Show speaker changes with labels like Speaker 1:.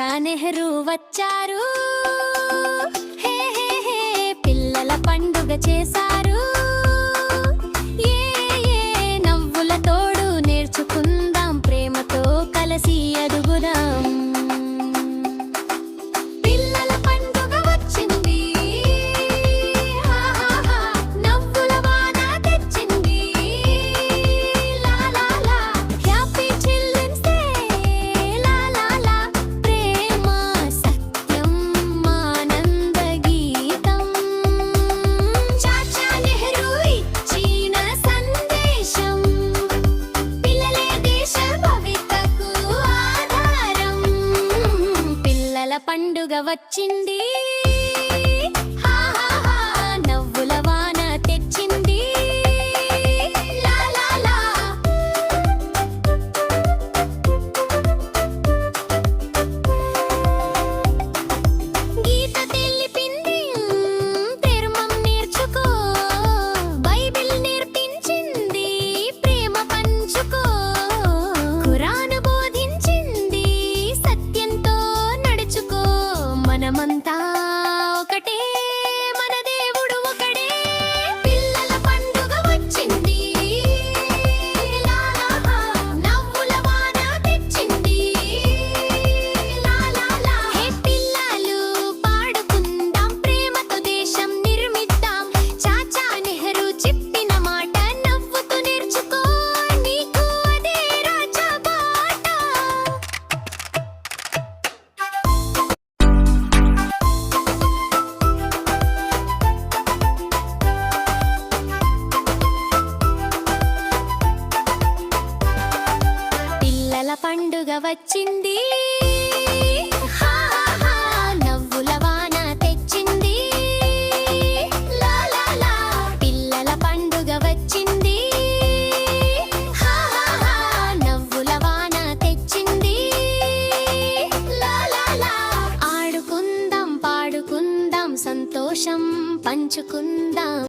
Speaker 1: చాచా నెహ్రూ వచ్చారు, హే హే హే పిల్లల పండుగ చేశారు. ఏ ఏ నవ్వుల తోడు నేర్చుకుందాం, ప్రేమతో కలిసి ఎదుగుదాం. పిల్లల పండుగ వచ్చింది, హా హా హా నవ్వుల వాన తెచ్చింది. లా లా లా హ్యాపీ చిల్డ్రన్స్ డే. లా లా లా ప్రేమ సత్యం ఆనంద గీతం. చాచా నెహ్రూ ఇచ్చిన సందేశం, పిల్లలే దేశ భవితకు ఆధారం. పిల్లల పండుగ వచ్చింది, హా హా హా నవ్వుల వాన తెచ్చింది. లా లా లా గీత తెలిపింది, ధర్మం నేర్చుకో. బైబిల్ నేర్పించింది, ప్రేమ పంచుకో. ఖురాన్ బోధించింది, సత్యంతో నడుచుకో. మనమంతా ఒకటే, మన దేవుడు ఒకడే. పిల్లల పండుగ వచ్చింది, లా లా లా నవ్వుల వాన తెచ్చింది. లా లా లా హే పిల్లలు పాడుకుందాం, ప్రేమతో దేశం నిర్మిద్దాం. చాచా నెహ్రూ చెప్పిన మాట నవ్వుతూ నేర్చుకో, నీకు అదే రాజా బాట. పిల్లల పండుగ వచ్చింది.